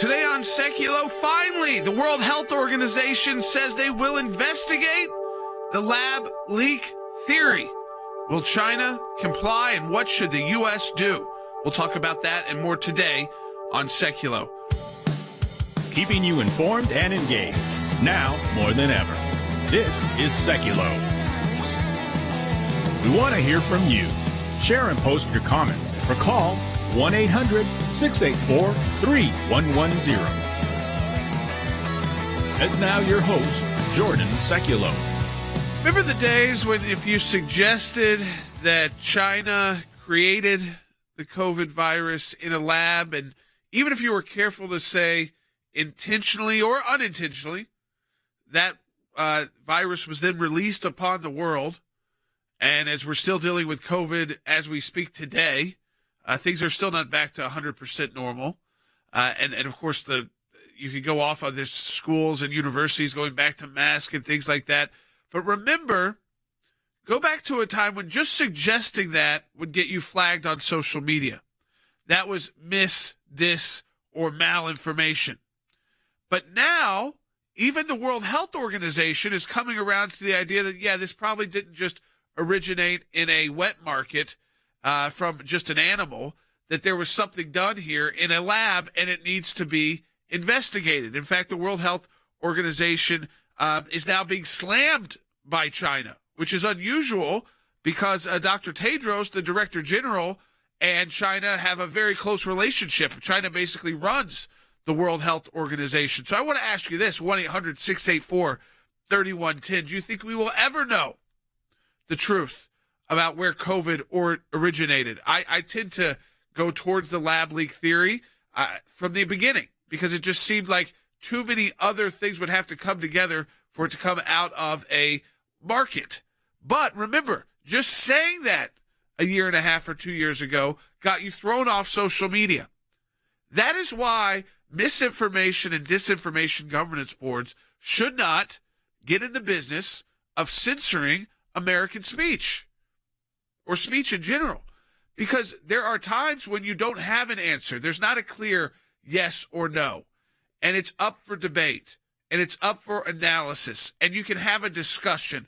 Today on Sekulow, finally, the World Health Organization says they will investigate the lab leak theory. Will China comply, and what should the U.S. do? We'll talk about that and more today on Sekulow. Keeping you informed and engaged, now more than ever. This is Sekulow. We want to hear from you. Share and post your comments or call 1-800-684-3110. And now your host, Jordan Sekulow. Remember the days when if you suggested that China created the COVID virus in a lab, and even if you were careful to say intentionally or unintentionally, that virus was then released upon the world, and as we're still dealing with COVID as we speak today, things are still not back to 100% normal. And of course, you could go off on this schools and universities going back to masks and things like that. But remember, go back to a time when just suggesting that would get you flagged on social media. That was dis, or malinformation. But now, even the World Health Organization is coming around to the idea that, yeah, this probably didn't just originate in a wet market from just an animal, that there was something done here in a lab and it needs to be investigated. In fact, the World Health Organization is now being slammed by China, which is unusual because Dr. Tedros, the Director General, and China have a very close relationship. China basically runs the World Health Organization. So I want to ask you this, 1-800-684-3110. Do you think we will ever know the truth about where COVID originated? I tend to go towards the lab leak theory from the beginning because it just seemed like too many other things would have to come together for it to come out of a market. But remember, just saying that a year and a half or 2 years ago got you thrown off social media. That is why misinformation and disinformation governance boards should not get in the business of censoring American speech or speech in general, because there are times when you don't have an answer. There's not a clear yes or no, and it's up for debate, and it's up for analysis, and you can have a discussion.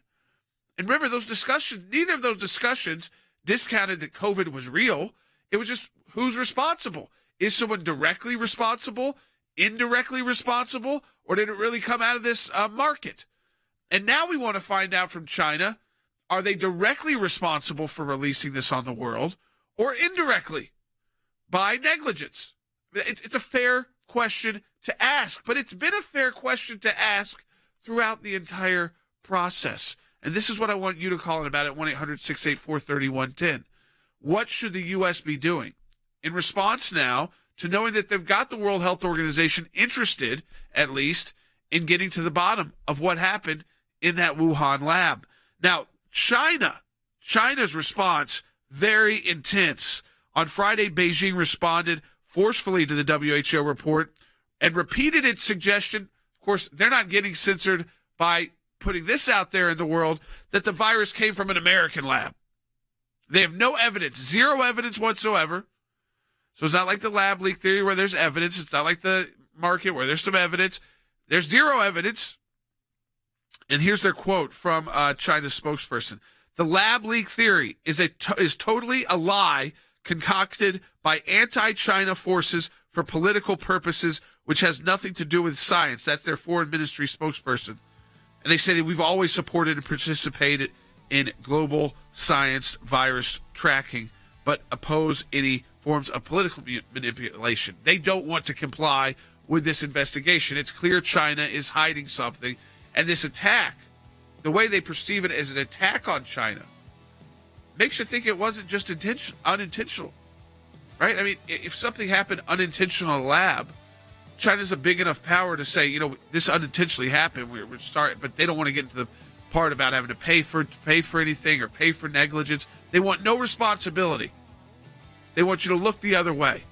And remember, those discussions, neither of those discussions discounted that COVID was real. It was just who's responsible. Is someone directly responsible, indirectly responsible, or did it really come out of this market? And now we want to find out from China, are they directly responsible for releasing this on the world, or indirectly by negligence? It's a fair question to ask, but it's been a fair question to ask throughout the entire process. And this is what I want you to call in about at 1-800-684-3110. What should the U.S. be doing in response now to knowing that they've got the World Health Organization interested, at least, in getting to the bottom of what happened in that Wuhan lab? Now, China's response, very intense. On Friday, Beijing responded forcefully to the WHO report and repeated its suggestion. Of course, they're not getting censored by putting this out there in the world, that the virus came from an American lab. They have no evidence, zero evidence whatsoever. So it's not like the lab leak theory where there's evidence. It's not like the market where there's some evidence. There's zero evidence. And here's their quote from China's spokesperson. The lab leak theory is totally a lie concocted by anti-China forces for political purposes, which has nothing to do with science. That's their foreign ministry spokesperson. And they say that we've always supported and participated in global science virus tracking, but oppose any forms of political manipulation. They don't want to comply with this investigation. It's clear China is hiding something. And this attack, the way they perceive it as an attack on China, makes you think it wasn't just unintentional, right? I mean, if something happened unintentional in a lab, China's a big enough power to say, this unintentionally happened. We're sorry, but they don't want to get into the part about having to pay for anything or pay for negligence. They want no responsibility. They want you to look the other way.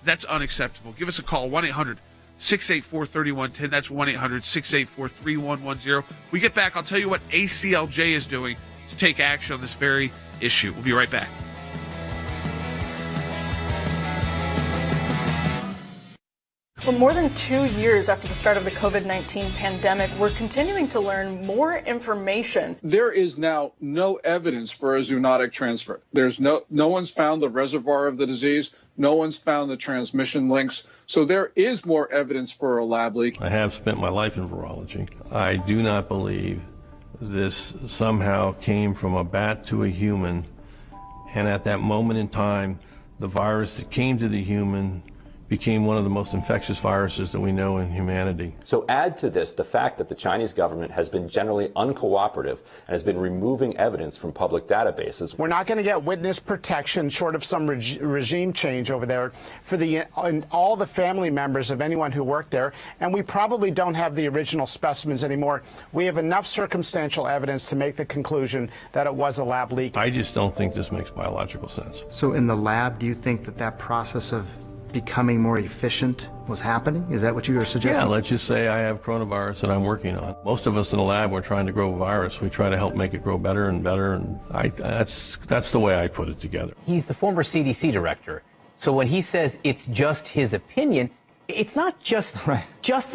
That's unacceptable. Give us a call, 1-800-684-3110. That's 1-800-684-3110. We get back, I'll tell you what ACLJ is doing to take action on this very issue. We'll be right back. Well, more than 2 years after the start of the COVID-19 pandemic, we're continuing to learn more information. There is now no evidence for a zoonotic transfer. There's no one's found the reservoir of the disease. No one's found the transmission links. So there is more evidence for a lab leak. I have spent my life in virology. I do not believe this somehow came from a bat to a human. And at that moment in time, the virus that came to the human became one of the most infectious viruses that we know in humanity. So add to this the fact that the Chinese government has been generally uncooperative and has been removing evidence from public databases. We're not going to get witness protection short of some regime change over there for all the family members of anyone who worked there, and we probably don't have the original specimens anymore. We have enough circumstantial evidence to make the conclusion that it was a lab leak. I just don't think this makes biological sense. So in the lab, do you think that process of becoming more efficient was happening? Is that what you are suggesting? Yeah, let's just say I have coronavirus that I'm working on. Most of us in the lab, we're trying to grow a virus. We try to help make it grow better and better, and that's the way I put it together. He's the former CDC director, so when he says it's just his opinion, it's not just an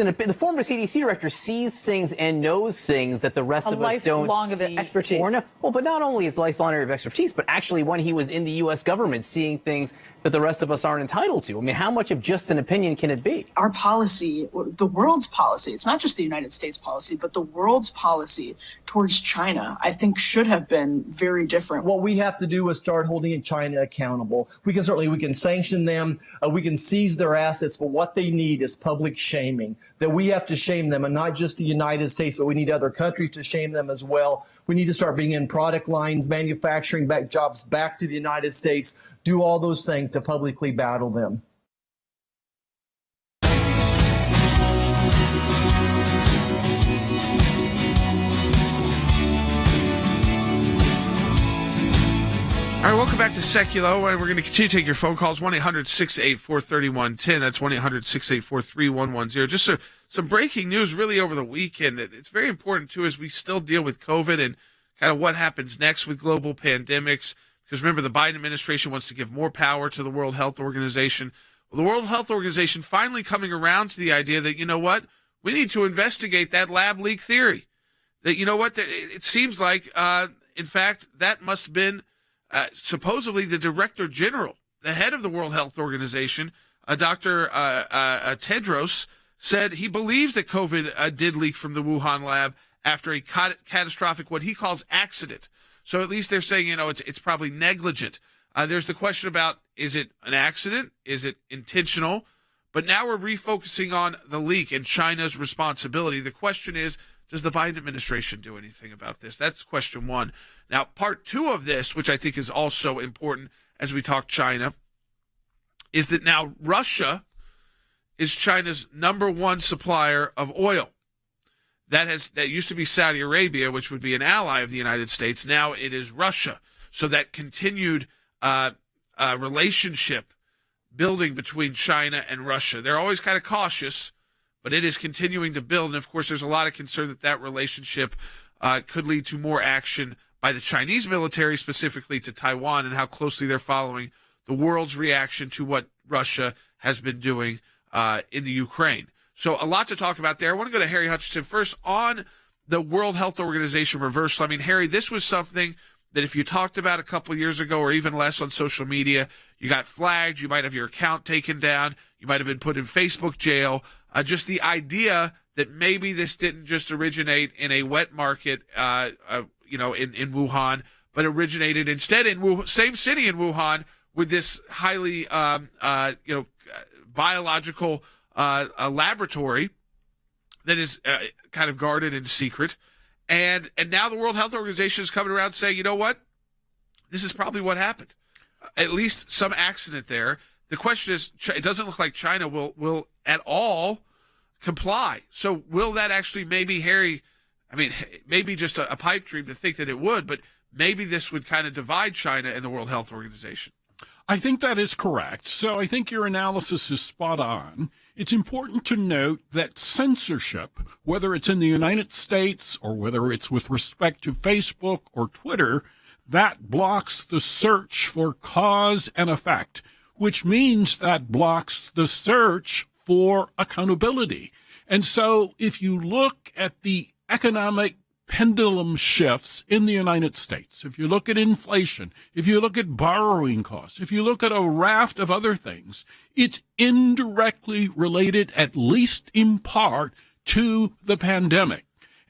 opinion. The former CDC director sees things and knows things that the rest of us don't lifelong see. of expertise. Or no, well, but not only his lifelong area of expertise, but actually when he was in the U.S. government, seeing things that the rest of us aren't entitled to. I mean, how much of just an opinion can it be? Our policy, the world's policy, it's not just the United States policy, but the world's policy towards China, I think should have been very different. What we have to do is start holding China accountable. We can sanction them, we can seize their assets, but what they need is public shaming. That we have to shame them, and not just the United States, but we need other countries to shame them as well. We need to start bringing in product lines, manufacturing back jobs back to the United States, do all those things to publicly battle them. All right, welcome back to Sekulow, and we're going to continue to take your phone calls, 1-800-684-3110. That's 1-800-684-3110. Just some breaking news really over the weekend. It's very important, too, as we still deal with COVID and kind of what happens next with global pandemics. Because remember, the Biden administration wants to give more power to the World Health Organization. Well, the World Health Organization finally coming around to the idea that, you know what, we need to investigate that lab leak theory. That, you know what, it seems like, in fact, that must have been supposedly the Director General, the head of the World Health Organization, Dr. Tedros, said he believes that COVID did leak from the Wuhan lab after a catastrophic, what he calls accident. So at least they're saying, you know, it's probably negligent. There's the question about, is it an accident? Is it intentional? But now we're refocusing on the leak and China's responsibility. The question is, does the Biden administration do anything about this? That's question one. Now, part two of this, which I think is also important as we talk China, is that now Russia is China's number one supplier of oil. That used to be Saudi Arabia, which would be an ally of the United States. Now it is Russia. So that continued relationship building between China and Russia. They're always kind of cautious, but it is continuing to build. And, of course, there's a lot of concern that relationship could lead to more action by the Chinese military, specifically to Taiwan, and how closely they're following the world's reaction to what Russia has been doing in the Ukraine. So a lot to talk about there. I want to go to Harry Hutchinson first on the World Health Organization reversal. I mean, Harry, this was something that if you talked about a couple years ago or even less on social media, you got flagged, you might have your account taken down, you might have been put in Facebook jail. Just the idea that maybe this didn't just originate in a wet market, in Wuhan, but originated instead in same city in Wuhan with this highly, biological a laboratory that is kind of guarded in secret. And now the World Health Organization is coming around saying, you know what? This is probably what happened. At least some accident there. The question is, it doesn't look like China will at all comply. So will that actually maybe, Harry, I mean, maybe just a pipe dream to think that it would, but maybe this would kind of divide China and the World Health Organization. I think that is correct. So I think your analysis is spot on. It's important to note that censorship, whether it's in the United States or whether it's with respect to Facebook or Twitter, that blocks the search for cause and effect, which means that blocks the search for accountability. And so if you look at the economic pendulum shifts in the United States, if you look at inflation, if you look at borrowing costs, if you look at a raft of other things, it's indirectly related, at least in part, to the pandemic.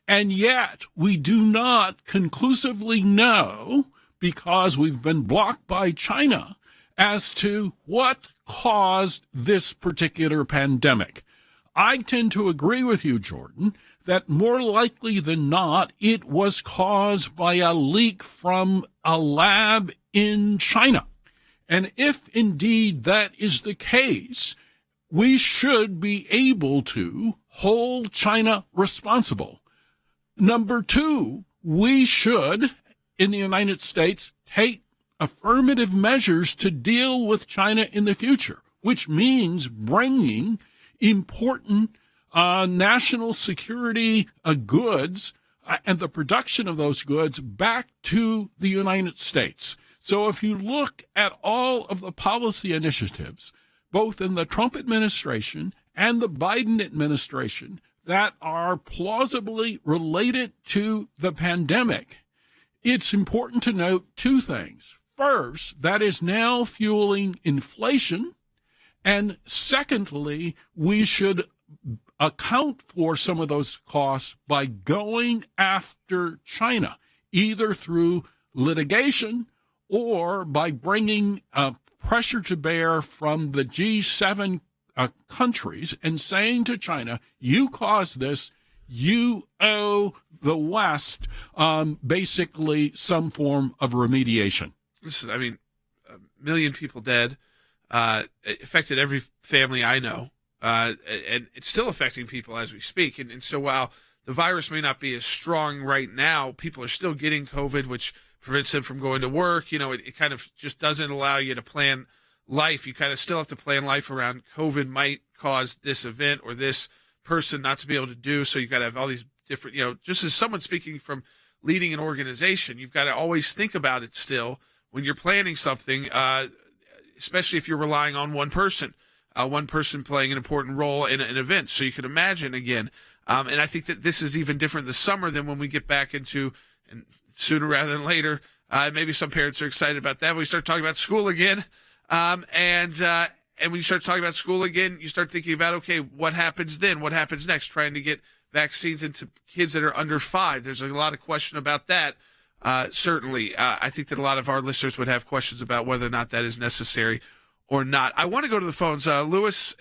And yet we do not conclusively know, because we've been blocked by China, as to what caused this particular pandemic. I tend to agree with you, Jordan, that more likely than not, it was caused by a leak from a lab in China. And if indeed that is the case, we should be able to hold China responsible. Number two, we should, in the United States, take affirmative measures to deal with China in the future, which means bringing important national security goods and the production of those goods back to the United States. So if you look at all of the policy initiatives, both in the Trump administration and the Biden administration, that are plausibly related to the pandemic, it's important to note two things. First, that is now fueling inflation. And secondly, we should account for some of those costs by going after China, either through litigation or by bringing pressure to bear from the G7 countries and saying to China, you caused this, you owe the West basically some form of remediation. Listen, I mean, 1 million people dead, it affected every family I know, and it's still affecting people as we speak. And so while the virus may not be as strong right now, people are still getting COVID, which prevents them from going to work. You know, it kind of just doesn't allow you to plan life. You kind of still have to plan life around COVID might cause this event or this person not to be able to do. So you've got to have all these different, just as someone speaking from leading an organization, you've got to always think about it still when you're planning something, especially if you're relying on one person playing an important role in an event. So you can imagine again. And I think that this is even different this summer than when we get back into, and sooner rather than later, maybe some parents are excited about that. We start talking about school again. And when you start talking about school again, you start thinking about, okay, what happens then? What happens next? Trying to get vaccines into kids that are under 5. There's a lot of question about that. Certainly, I think that a lot of our listeners would have questions about whether or not that is necessary or not. I want to go to the phones. Lewis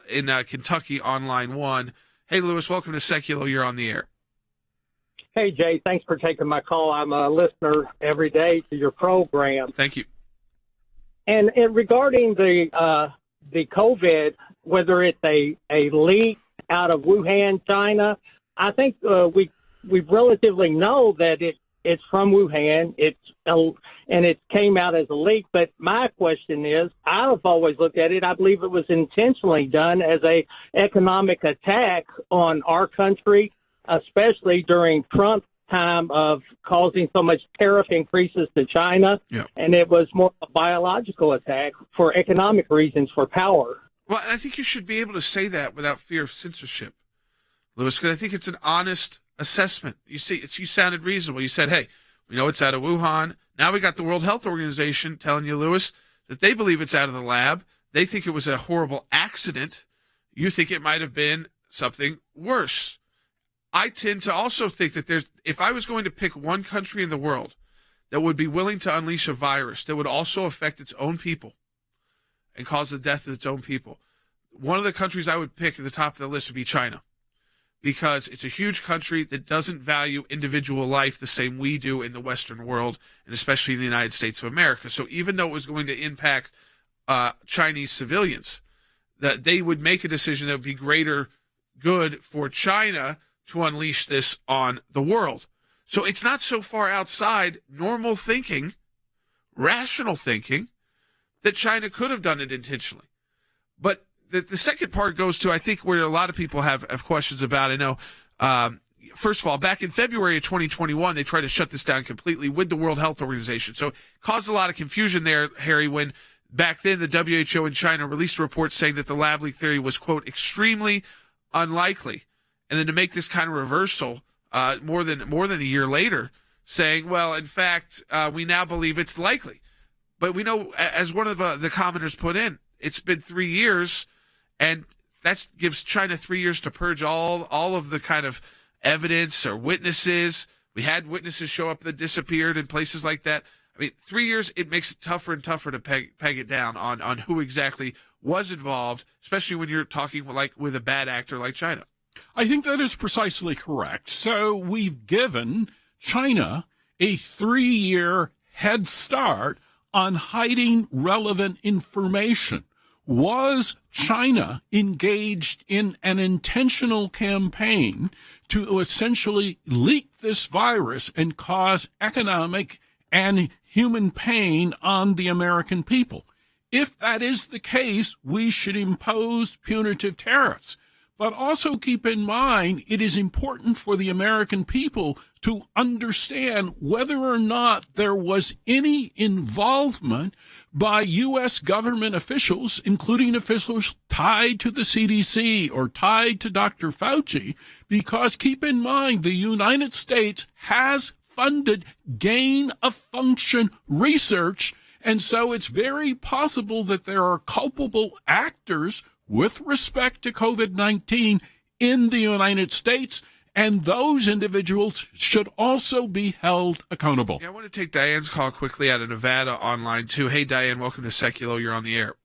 in Kentucky on line 1. Hey, Lewis, welcome to Sekulow. You're on the air. Hey, Jay, thanks for taking my call. I'm a listener every day to your program. Thank you. And regarding the COVID, whether it's a leak out of Wuhan, China, I think we relatively know that it's from Wuhan. And it came out as a leak. But my question is, I've always looked at it, I believe it was intentionally done as a economic attack on our country, especially during Trump's time of causing so much tariff increases to China. Yeah. And it was more a biological attack for economic reasons, for power. Well, and I think you should be able to say that without fear of censorship, Lewis, because I think it's an honest assessment. You sounded reasonable. You said, hey, we know it's out of Wuhan. Now we got the World Health Organization telling you, Lewis, that they believe it's out of the lab. They think it was a horrible accident. You think it might have been something worse. I tend to also think that if I was going to pick one country in the world that would be willing to unleash a virus that would also affect its own people and cause the death of its own people, one of the countries I would pick at the top of the list would be China, because it's a huge country that doesn't value individual life the same we do in the Western world, and especially in the United States of America. So even though it was going to impact Chinese civilians, that they would make a decision that would be greater good for China to unleash this on the world. So it's not so far outside normal thinking, rational thinking, that China could have done it intentionally. But the second part goes to, I think, where a lot of people have questions about. I know, first of all, back in February of 2021, they tried to shut this down completely with the World Health Organization. So it caused a lot of confusion there, Harry, when back then, the WHO in China released a report saying that the lab leak theory was, quote, extremely unlikely. And then to make this kind of reversal more than a year later, saying, well, in fact, we now believe it's likely. But we know, as one of the commenters put in, it's been 3 years, and that gives China 3 years to purge all of the kind of evidence or witnesses. We had witnesses show up that disappeared in places like that. I mean, 3 years, it makes it tougher and tougher to peg it down on who exactly was involved, especially when you're talking with a bad actor like China. I think that is precisely correct. So we've given China a 3-year head start on hiding relevant information. Was China engaged in an intentional campaign to essentially leak this virus and cause economic and human pain on the American people? If that is the case, we should impose punitive tariffs. But also keep in mind, it is important for the American people to understand whether or not there was any involvement by U.S. government officials, including officials tied to the CDC or tied to Dr. Fauci, because keep in mind, the United States has funded gain-of-function research, and so it's very possible that there are culpable actors with respect to COVID-19 in the United States, and those individuals should also be held accountable. Yeah, I want to take Diane's call quickly out of Nevada online, too. Hey, Diane, welcome to Sekulow. You're on the air.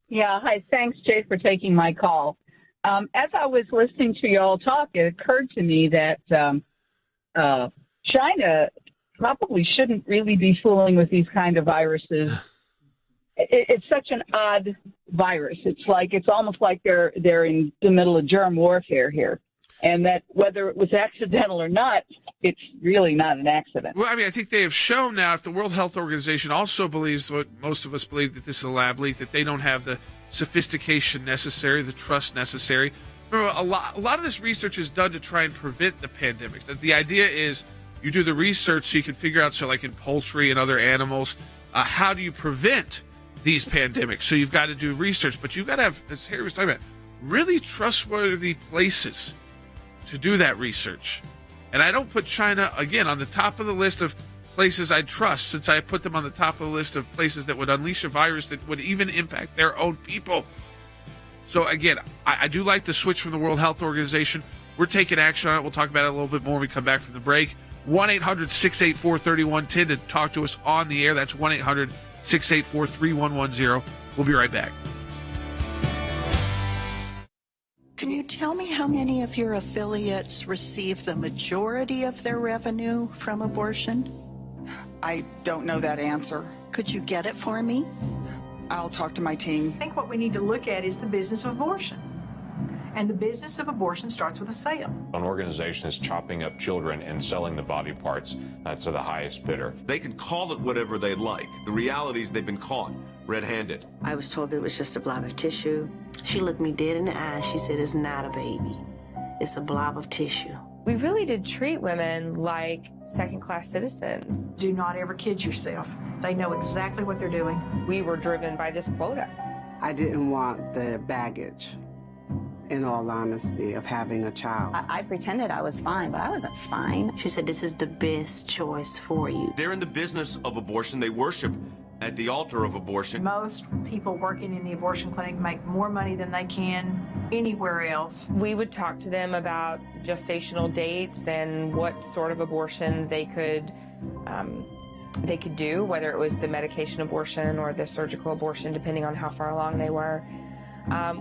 Yeah, hi. Thanks, Jay, for taking my call. As I was listening to you all talk, it occurred to me that China probably shouldn't really be fooling with these kind of viruses. It's such an odd virus. It's almost like they're in the middle of germ warfare here, and that whether it was accidental or not, it's really not an accident. Well, I mean, I think they have shown now, if the World Health Organization also believes what most of us believe, that this is a lab leak, that they don't have the sophistication necessary, the trust necessary. Remember, a lot of this research is done to try and prevent the pandemics. That the idea is you do the research so you can figure out, so like in poultry and other animals, how do you prevent these pandemics? So you've got to do research, but you've got to have, as Harry was talking about, really trustworthy places to do that research. And I don't put China, again, on the top of the list of places I trust, since I put them on the top of the list of places that would unleash a virus that would even impact their own people. So again, I do like the switch from the World Health Organization. We're taking action on it. We'll talk about it a little bit more when we come back from the break. 1-800-684-3110 to talk to us on the air. That's 1-800-684-3110. We'll be right back. Can you tell me how many of your affiliates receive the majority of their revenue from abortion? I don't know that answer. Could you get it for me? I'll talk to my team. I think what we need to look at is the business of abortion. And the business of abortion starts with a sale. An organization is chopping up children and selling the body parts to the highest bidder. They can call it whatever they'd like. The reality is they've been caught red-handed. I was told that it was just a blob of tissue. She looked me dead in the eye. She said, it's not a baby. It's a blob of tissue. We really did treat women like second-class citizens. Do not ever kid yourself. They know exactly what they're doing. We were driven by this quota. I didn't want the baggage, in all honesty, of having a child. I pretended I was fine, but I wasn't fine. She said, this is the best choice for you. They're in the business of abortion. They worship at the altar of abortion. Most people working in the abortion clinic make more money than they can anywhere else. We would talk to them about gestational dates and what sort of abortion they could do, whether it was the medication abortion or the surgical abortion, depending on how far along they were.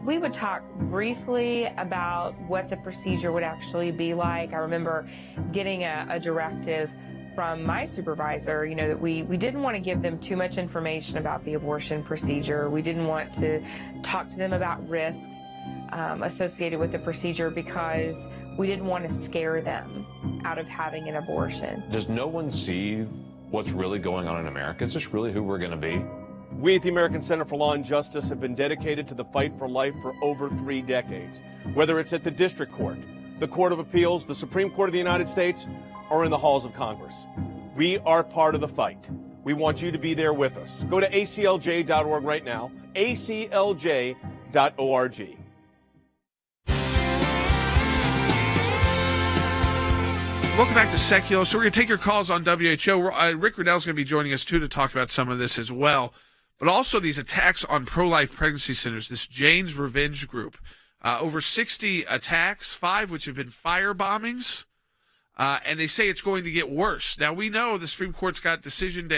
We would talk briefly about what the procedure would actually be like. I remember getting a directive from my supervisor, that we didn't want to give them too much information about the abortion procedure. We didn't want to talk to them about risks associated with the procedure because we didn't want to scare them out of having an abortion. Does no one see what's really going on in America? Is this really who we're going to be? We at the American Center for Law and Justice have been dedicated to the fight for life for over 3 decades. Whether it's at the District Court, the Court of Appeals, the Supreme Court of the United States, or in the halls of Congress. We are part of the fight. We want you to be there with us. Go to aclj.org right now, aclj.org. Welcome back to Sekulow. So we're going to take your calls on WHO. Rick Riddell's going to be joining us, too, to talk about some of this as well. But also these attacks on pro-life pregnancy centers, this Jane's Revenge group. Over 60 attacks, 5 which have been fire bombings. And they say it's going to get worse. Now, we know the Supreme Court's got opinion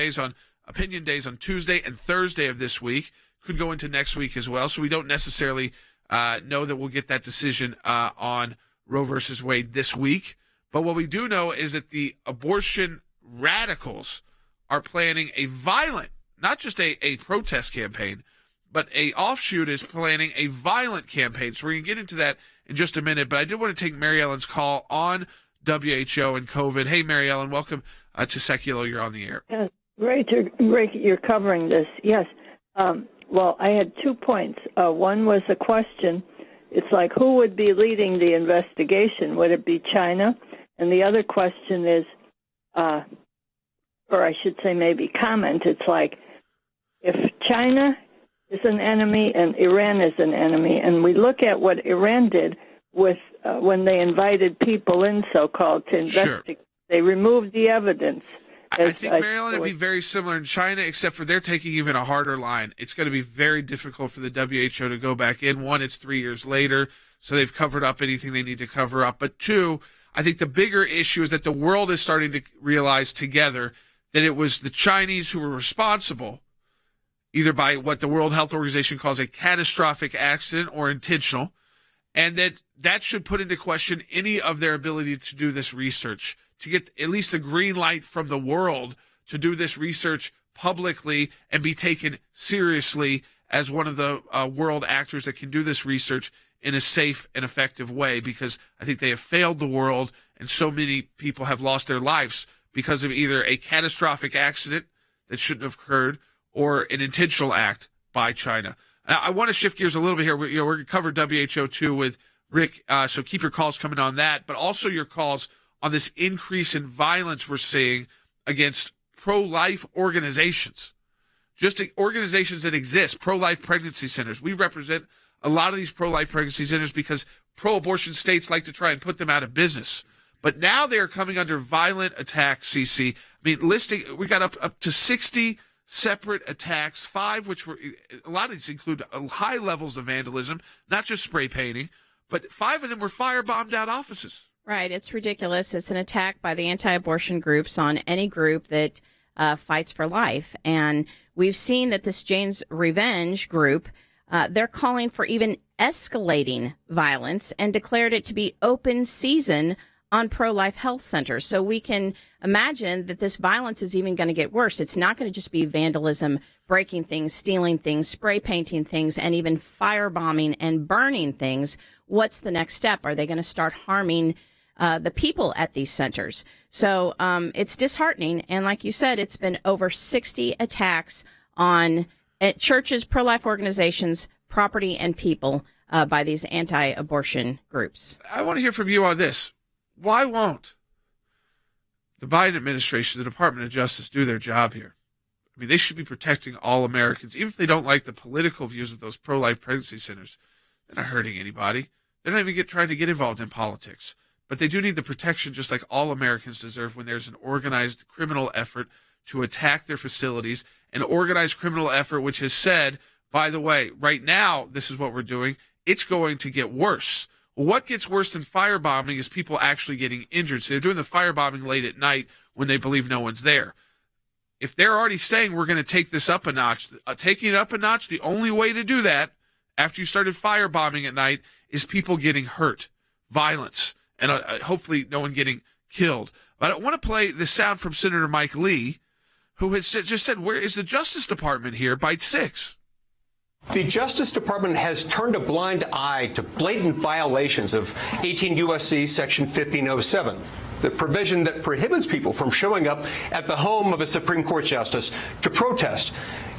days on Tuesday and Thursday of this week. Could go into next week as well. So we don't necessarily know that we'll get that decision on Roe versus Wade this week. But what we do know is that the abortion radicals are planning a violent, not just a protest campaign, but a offshoot is planning a violent campaign. So we're going to get into that in just a minute. But I did want to take Mary Ellen's call on WHO and COVID. Hey, Mary Ellen, welcome to Sekulow. You're on the air. Great you're covering this. Yes. Well, I had 2 points. One was a question. It's like, who would be leading the investigation? Would it be China? And the other question is, or I should say maybe comment, it's like, if China is an enemy and Iran is an enemy, and we look at what Iran did with when they invited people in, so-called, to investigate, they removed the evidence. I think, Maryland, it'd be very similar in China, except for they're taking even a harder line. It's going to be very difficult for the WHO to go back in. One, it's 3 years later, so they've covered up anything they need to cover up. But two, I think the bigger issue is that the world is starting to realize together that it was the Chinese who were responsible, either by what the World Health Organization calls a catastrophic accident or intentional, and that should put into question any of their ability to do this research, to get at least the green light from the world to do this research publicly and be taken seriously as one of the world actors that can do this research in a safe and effective way, because I think they have failed the world and so many people have lost their lives because of either a catastrophic accident that shouldn't have occurred or an intentional act by China. Now, I want to shift gears a little bit here. We're going to cover WHO too with Rick, so keep your calls coming on that, but also your calls on this increase in violence we're seeing against pro-life organizations, just organizations that exist, pro-life pregnancy centers. We represent a lot of these pro-life pregnancy centers because pro-abortion states like to try and put them out of business. But now they're coming under violent attacks, CC. I mean, we got up to 60 separate attacks, 5 which were, a lot of these include high levels of vandalism, not just spray painting, but 5 of them were firebombed out offices. Right. It's ridiculous. It's an attack by the anti-abortion groups on any group that fights for life. And we've seen that this Jane's Revenge group, they're calling for even escalating violence and declared it to be open season on pro-life health centers. So we can imagine that this violence is even going to get worse. It's not going to just be vandalism, breaking things, stealing things, spray painting things, and even firebombing and burning things. What's the next step? Are they going to start harming the people at these centers? So it's disheartening. And like you said, it's been over 60 attacks on churches, pro-life organizations, property, and people by these anti-abortion groups. I want to hear from you on this. Why won't the Biden administration, the Department of Justice, do their job here? I mean, they should be protecting all Americans, even if they don't like the political views of those pro-life pregnancy centers. They're not hurting anybody. They're not even trying to get involved in politics. But they do need the protection just like all Americans deserve when there's an organized criminal effort to attack their facilities, an organized criminal effort which has said, by the way, right now, this is what we're doing. It's going to get worse. What gets worse than firebombing is people actually getting injured. So they're doing the firebombing late at night when they believe no one's there. If they're already saying we're going to take this up a notch, taking it up a notch, the only way to do that after you started firebombing at night is people getting hurt, violence, and hopefully no one getting killed. But I want to play the sound from Senator Mike Lee, who has just said, where is the Justice Department here? Bite 6. The Justice Department has turned a blind eye to blatant violations of 18 U.S.C. Section 1507, the provision that prohibits people from showing up at the home of a Supreme Court justice to protest.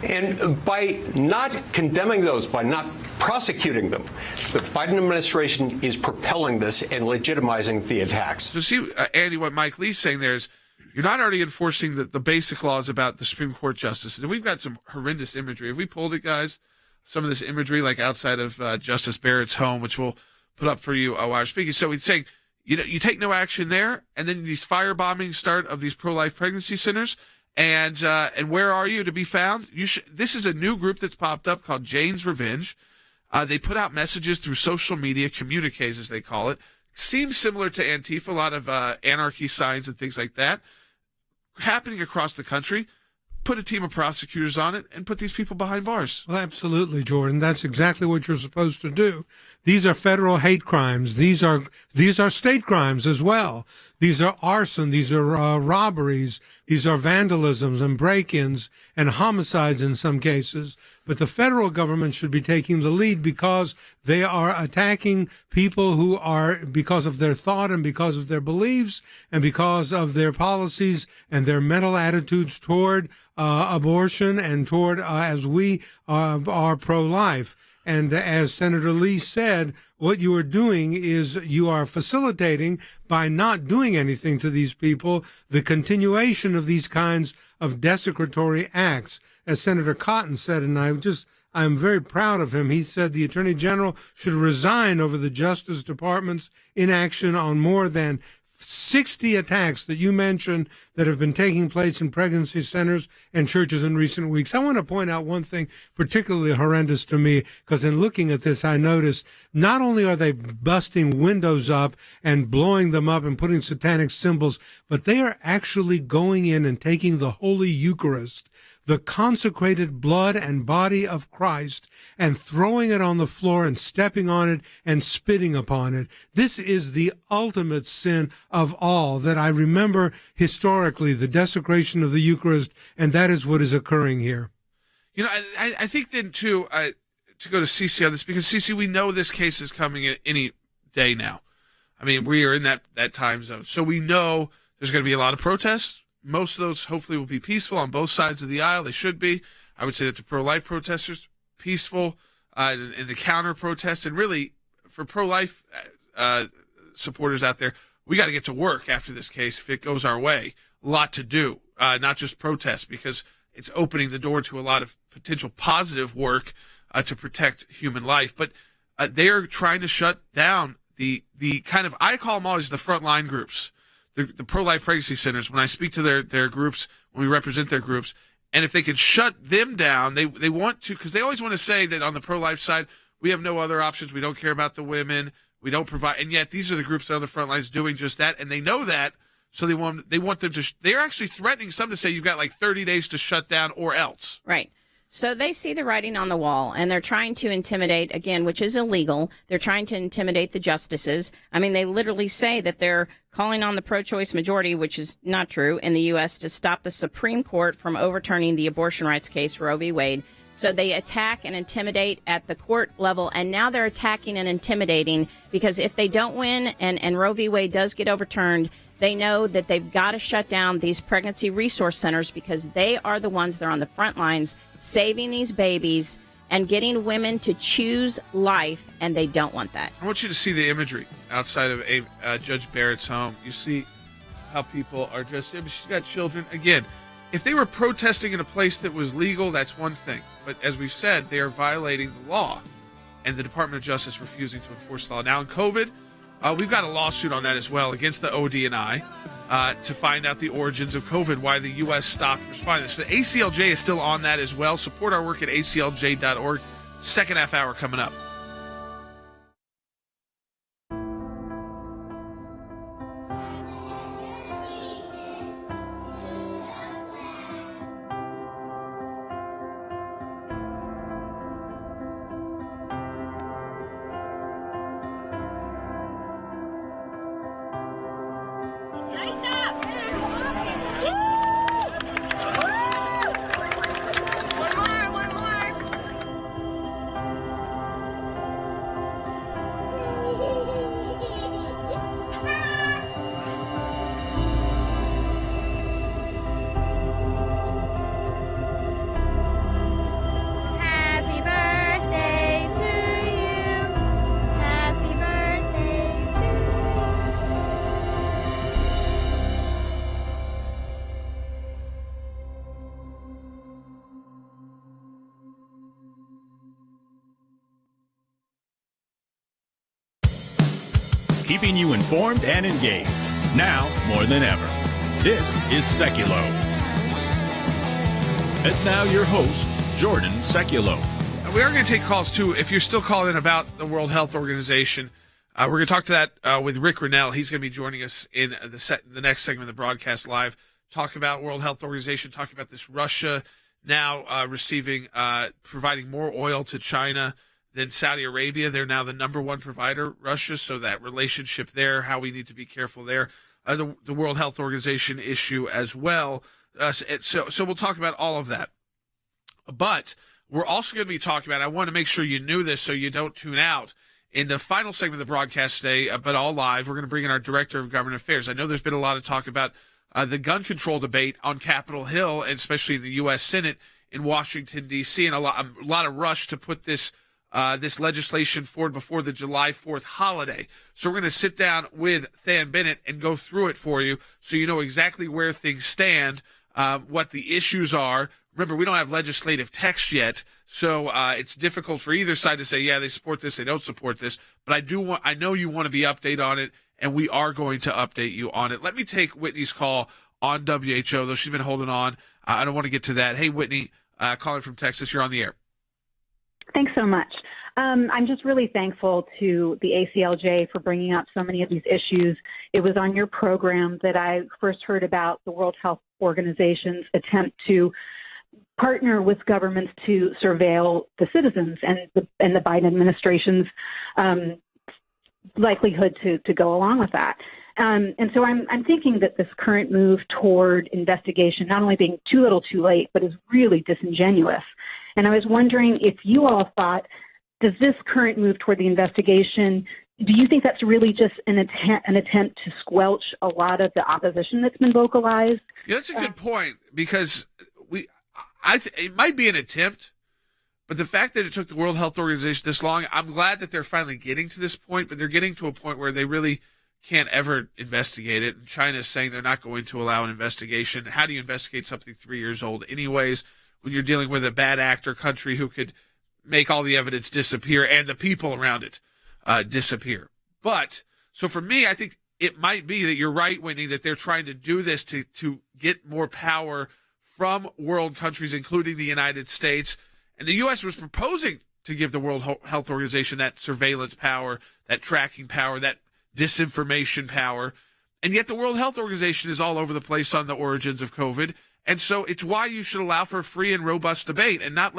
And by not condemning those, by not prosecuting them, the Biden administration is propelling this and legitimizing the attacks. So see, Andy, what Mike Lee's saying there is, you're not already enforcing the basic laws about the Supreme Court justices. And we've got some horrendous imagery. Have we pulled it, guys? Some of this imagery, like outside of Justice Barrett's home, which we'll put up for you while we're speaking. So he's saying, you take no action there, and then these firebombings start of these pro-life pregnancy centers. And where are you to be found? This is a new group that's popped up called Jane's Revenge. They put out messages through social media, communiques as they call it. Seems similar to Antifa, a lot of anarchy signs and things like that happening across the country. Put a team of prosecutors on it and put these people behind bars. Well, absolutely, Jordan. That's exactly what you're supposed to do. These are federal hate crimes. These are state crimes as well. These are arson. These are robberies. These are vandalisms and break-ins and homicides in some cases. But the federal government should be taking the lead because they are attacking people who are, because of their thought and because of their beliefs and because of their policies and their mental attitudes toward abortion and toward as we are pro-life. And as Senator Lee said, what you are doing is you are facilitating, by not doing anything to these people, the continuation of these kinds of desecratory acts. As Senator Cotton said, and I'm very proud of him, he said the Attorney General should resign over the Justice Department's inaction on more than 60 attacks that you mentioned that have been taking place in pregnancy centers and churches in recent weeks. I want to point out one thing particularly horrendous to me, because in looking at this, I noticed not only are they busting windows up and blowing them up and putting satanic symbols, but they are actually going in and taking the Holy Eucharist, the consecrated blood and body of Christ, and throwing it on the floor and stepping on it and spitting upon it. This is the ultimate sin of all that I remember historically, the desecration of the Eucharist, and that is what is occurring here. You know, I think then, too, to go to Cece on this, because, Cece, we know this case is coming at any day now. I mean, we are in that time zone. So we know there's going to be a lot of protests. Most of those hopefully will be peaceful on both sides of the aisle. They should be. I would say that the pro-life protesters, peaceful, and the counter-protests, and really for pro-life supporters out there, we got to get to work after this case if it goes our way. A lot to do, not just protest, because it's opening the door to a lot of potential positive work to protect human life. But they are trying to shut down the kind of, I call them always the frontline groups. The pro-life pregnancy centers, when I speak to their groups, when we represent their groups, and if they could shut them down, they want to, because they always want to say that on the pro-life side, we have no other options, we don't care about the women, we don't provide, and yet these are the groups that are on the front lines doing just that, and they know that, so they want them to, they're actually threatening some to say you've got like 30 days to shut down or else. Right. So they see the writing on the wall, and they're trying to intimidate, again, which is illegal. They're trying to intimidate the justices. I mean, they literally say that they're calling on the pro-choice majority, which is not true, in the U.S. to stop the Supreme Court from overturning the abortion rights case, Roe v. Wade. So they attack and intimidate at the court level, and now they're attacking and intimidating because if they don't win and Roe v. Wade does get overturned, they know that they've got to shut down these pregnancy resource centers because they are the ones that are on the front lines saving these babies and getting women to choose life, and they don't want that. I want you to see the imagery outside of Judge Barrett's home. You see how people are dressed. She's got children. Again, if they were protesting in a place that was legal, that's one thing. But as we've said, they are violating the law, and the Department of Justice refusing to enforce the law. Now, in COVID, we've got a lawsuit on that as well against the OD&I to find out the origins of COVID, why the U.S. stopped responding. So the ACLJ is still on that as well. Support our work at aclj.org. Second half hour coming up. keeping you informed and engaged. Now more than ever. This is Sekulow. And now your host, Jordan Sekulow. We are going to take calls, too, if you're still calling about the World Health Organization. We're going to talk to that with Rick Grinnell. He's going to be joining us in the next segment of the broadcast live. Talk about World Health Organization, talk about this Russia now providing more oil to China than Saudi Arabia. They're now the number one provider, Russia, so that relationship there, how we need to be careful there. The World Health Organization issue as well. So we'll talk about all of that. But we're also going to be talking about, I want to make sure you knew this so you don't tune out. In the final segment of the broadcast today, but all live, we're going to bring in our Director of Government Affairs. I know there's been a lot of talk about the gun control debate on Capitol Hill, and especially in the U.S. Senate in Washington, D.C., and a lot of rush to put this legislation forward before the July 4th holiday. So we're going to sit down with Than Bennett and go through it for you so you know exactly where things stand, what the issues are. Remember, we don't have legislative text yet, so it's difficult for either side to say, yeah, they support this, they don't support this. But I know you want to be updated on it, and we are going to update you on it. Let me take Whitney's call on WHO, though she's been holding on. I don't want to get to that. Hey, Whitney, calling from Texas, you're on the air. Thanks so much. I'm just really thankful to the ACLJ for bringing up so many of these issues. It was on your program that I first heard about the World Health Organization's attempt to partner with governments to surveil the citizens and the Biden administration's likelihood to go along with that. And so I'm thinking that this current move toward investigation, not only being too little too late, but is really disingenuous. And I was wondering if you all thought, does this current move toward the investigation, do you think that's really just an attempt to squelch a lot of the opposition that's been vocalized? Yeah, that's a good point, because it might be an attempt, but the fact that it took the World Health Organization this long, I'm glad that they're finally getting to this point, but they're getting to a point where they really can't ever investigate it. And China is saying they're not going to allow an investigation. How do you investigate something 3 years old anyways when you're dealing with a bad actor country who could make all the evidence disappear and the people around it disappear? But, so for me, I think it might be that you're right, Whitney, that they're trying to do this to get more power from world countries, including the United States. And the U.S. was proposing to give the World Health Organization that surveillance power, that tracking power, that disinformation power. And yet the World Health Organization is all over the place on the origins of COVID. And so it's why you should allow for free and robust debate and not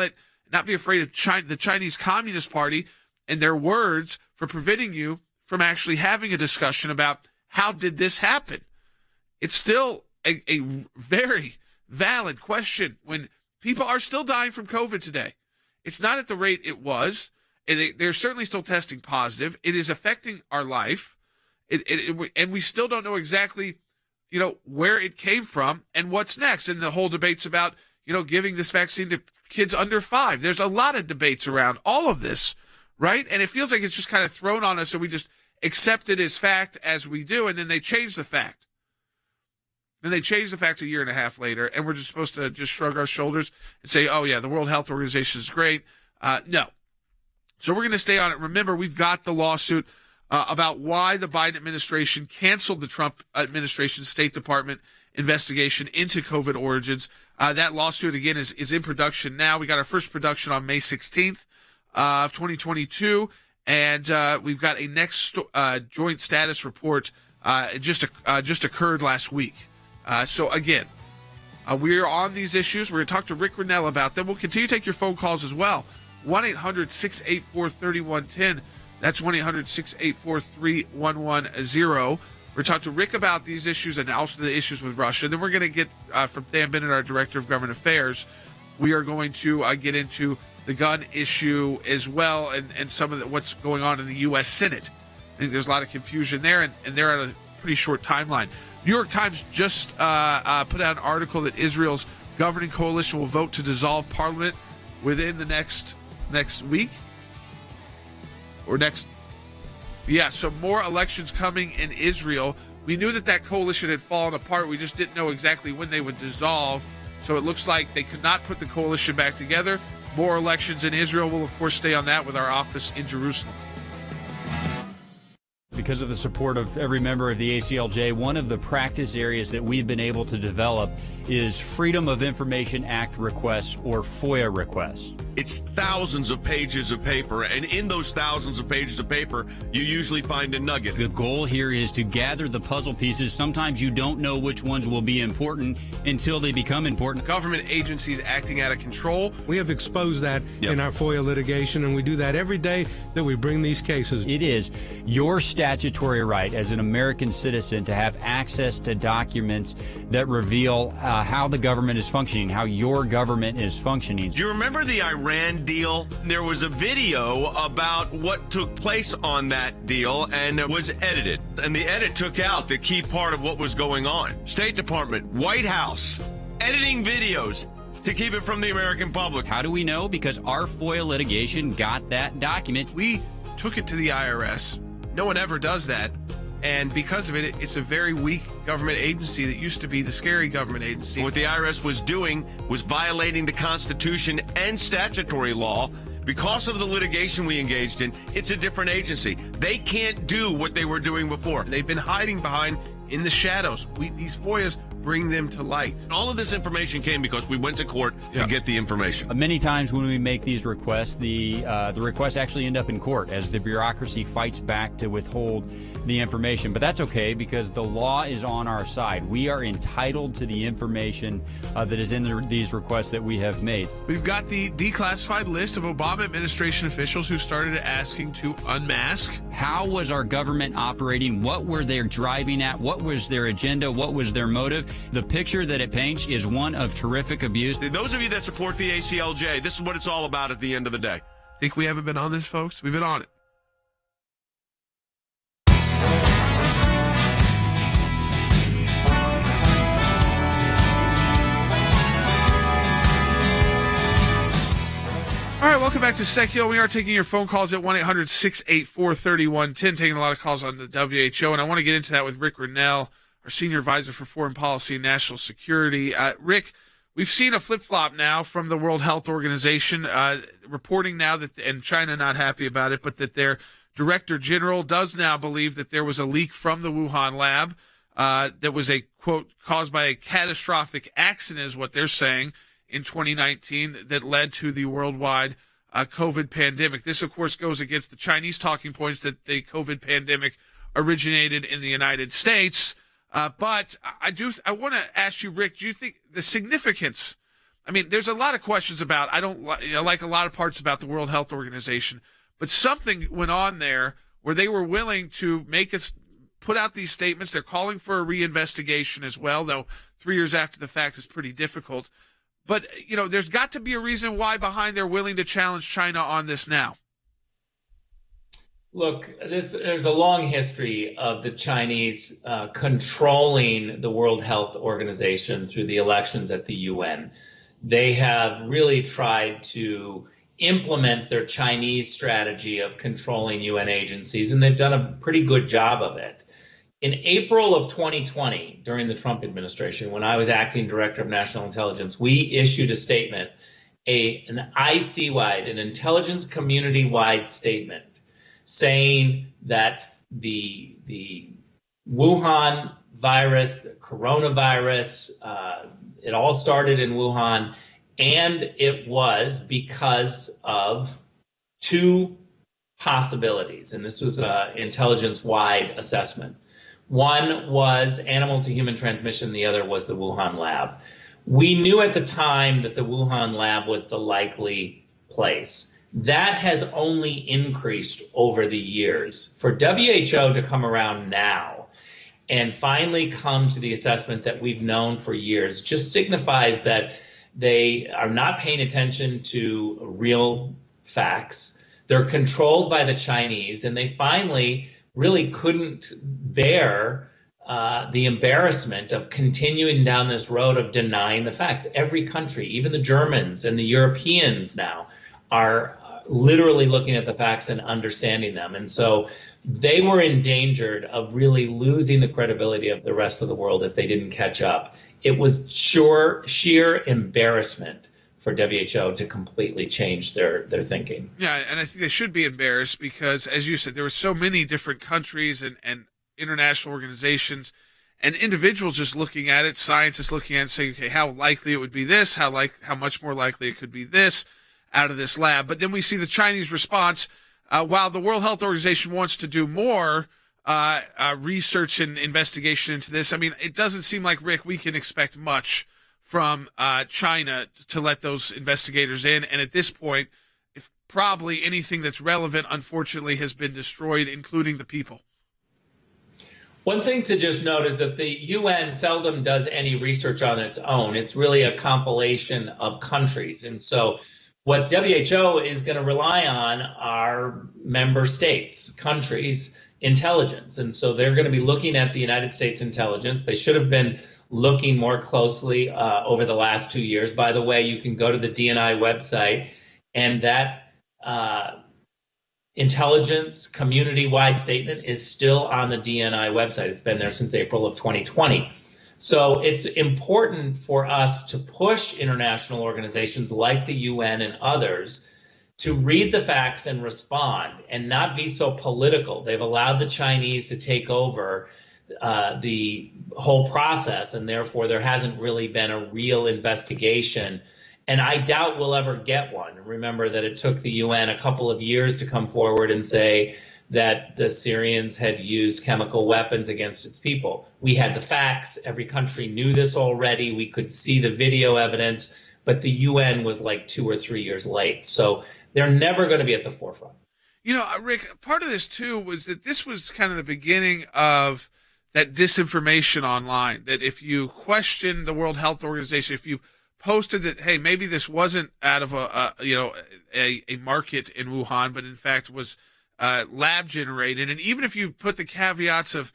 be afraid of the Chinese Communist Party and their words for preventing you from actually having a discussion about how did this happen. It's still a very valid question when people are still dying from COVID today. It's not at the rate it was. They're certainly still testing positive. It is affecting our life. And we still don't know exactly, where it came from and what's next. And the whole debate's about, giving this vaccine to kids under 5. There's a lot of debates around all of this, right? And it feels like it's just kind of thrown on us, so we just accept it as fact as we do, and then they change the fact. And they changed the facts a year and a half later, and we're just supposed to just shrug our shoulders and say, oh, yeah, the World Health Organization is great. No. So we're going to stay on it. Remember, we've got the lawsuit about why the Biden administration canceled the Trump administration's State Department investigation into COVID origins. That lawsuit, again, is in production now. We got our first production on May 16th of 2022, and we've got a next joint status report just occurred last week. So again, we are on these issues. We're going to talk to Rick Grinnell about them. We'll continue to take your phone calls as well. 1-800-684-3110. That's 1-800-684-3110. We're going to talk to Rick about these issues and also the issues with Russia. And then we're going to get from Than Bennett, our Director of Government Affairs, we are going to get into the gun issue as well and some of what's going on in the U.S. Senate. I think there's a lot of confusion there, and they're at a pretty short timeline. New York Times just put out an article that Israel's governing coalition will vote to dissolve parliament within the next week or next. Yeah, so more elections coming in Israel. We knew that coalition had fallen apart. We just didn't know exactly when they would dissolve. So it looks like they could not put the coalition back together. More elections in Israel. We'll, of course, stay on that with our office in Jerusalem. because of the support of every member of the ACLJ, one of the practice areas that we've been able to develop is Freedom of Information Act requests, or FOIA requests. It's thousands of pages of paper, and in those thousands of pages of paper, you usually find a nugget. The goal here is to gather the puzzle pieces. Sometimes you don't know which ones will be important until they become important. Government agencies acting out of control. We have exposed that in our FOIA litigation, and we do that every day that we bring these cases. It is your statutory right as an American citizen to have access to documents that reveal how the government is functioning, how your government is functioning. Do you remember the Iran deal? There was a video about what took place on that deal, and it was edited. And the edit took out the key part of what was going on. State Department, White House, editing videos to keep it from the American public. How do we know? Because our FOIA litigation got that document. We took it to the IRS. No one ever does that. And because of it, it's a very weak government agency that used to be the scary government agency. What the IRS was doing was violating the Constitution and statutory law. Because of the litigation we engaged in, it's a different agency. They can't do what they were doing before. They've been hiding behind in the shadows. These FOIAs bring them to light. All of this information came because we went to court to get the information. Many times when we make these requests, the requests actually end up in court as the bureaucracy fights back to withhold the information. But that's okay, because the law is on our side. We are entitled to the information that is in these requests that we have made. We've got the declassified list of Obama administration officials who started asking to unmask. How was our government operating? What were they driving at? What was their agenda? What was their motive? The picture that it paints is one of terrific abuse. Those of you that support the ACLJ, this is what it's all about at the end of the day. Think we haven't been on this, folks? We've been on it. All right, welcome back to Sekulow. We are taking your phone calls at 1-800-684-3110, taking a lot of calls on the WHO, and I want to get into that with Rick Rennell, our Senior Advisor for Foreign Policy and National Security. Rick, we've seen a flip-flop now from the World Health Organization, reporting now that, and China not happy about it, but that their Director General does now believe that there was a leak from the Wuhan lab that was a, quote, caused by a catastrophic accident, is what they're saying, in 2019 that led to the worldwide COVID pandemic. This, of course, goes against the Chinese talking points that the COVID pandemic originated in the United States. But I want to ask you, Rick, do you think the significance? I mean, there's a lot of questions about. I don't like a lot of parts about the World Health Organization, but something went on there where they were willing to make us put out these statements. They're calling for a reinvestigation as well, though 3 years after the fact is pretty difficult. But, there's got to be a reason why behind they're willing to challenge China on this now. Look, there's a long history of the Chinese controlling the World Health Organization through the elections at the UN. They have really tried to implement their Chinese strategy of controlling UN agencies, and they've done a pretty good job of it. In April of 2020, during the Trump administration, when I was acting director of national intelligence, we issued a statement, an IC-wide, an intelligence community-wide statement, saying that the Wuhan virus, the coronavirus, it all started in Wuhan, and it was because of two possibilities, and this was an intelligence-wide assessment. One was animal to human transmission, the other was the Wuhan lab. We knew at the time that the Wuhan lab was the likely place. That has only increased over the years. For WHO to come around now and finally come to the assessment that we've known for years just signifies that they are not paying attention to real facts. They're controlled by the Chinese, and they finally really couldn't bear the embarrassment of continuing down this road of denying the facts. Every country, even the Germans and the Europeans now, are literally looking at the facts and understanding them. And so they were endangered of really losing the credibility of the rest of the world if they didn't catch up. It was sheer embarrassment for for WHO to completely change their thinking. Yeah, and I think they should be embarrassed because, as you said, there were so many different countries and international organizations and individuals just looking at it, scientists looking at it, saying, okay, how likely it would be this, how much more likely it could be this out of this lab. But then we see the Chinese response. While the World Health Organization wants to do more research and investigation into this, I mean, it doesn't seem like, Rick, we can expect much from China to let those investigators in. And at this point, if probably anything that's relevant, unfortunately, has been destroyed, including the people. One thing to just note is that the UN seldom does any research on its own. It's really a compilation of countries. And so what WHO is going to rely on are member states, countries' intelligence. And so they're going to be looking at the United States intelligence. They should have been looking more closely over the last 2 years. By the way, you can go to the DNI website, and that intelligence community-wide statement is still on the DNI website. It's been there since April of 2020. So it's important for us to push international organizations like the UN and others to read the facts and respond and not be so political. They've allowed the Chinese to take over the whole process, and therefore there hasn't really been a real investigation. And I doubt we'll ever get one. Remember that it took the UN a couple of years to come forward and say that the Syrians had used chemical weapons against its people. We had the facts. Every country knew this already. We could see the video evidence, but the UN was like 2 or 3 years late. So they're never going to be at the forefront. You know, Rick, part of this, too, was that this was kind of the beginning of that disinformation online, that if you question the World Health Organization, if you posted that, hey, maybe this wasn't out of a market in Wuhan, but in fact was lab generated. And even if you put the caveats of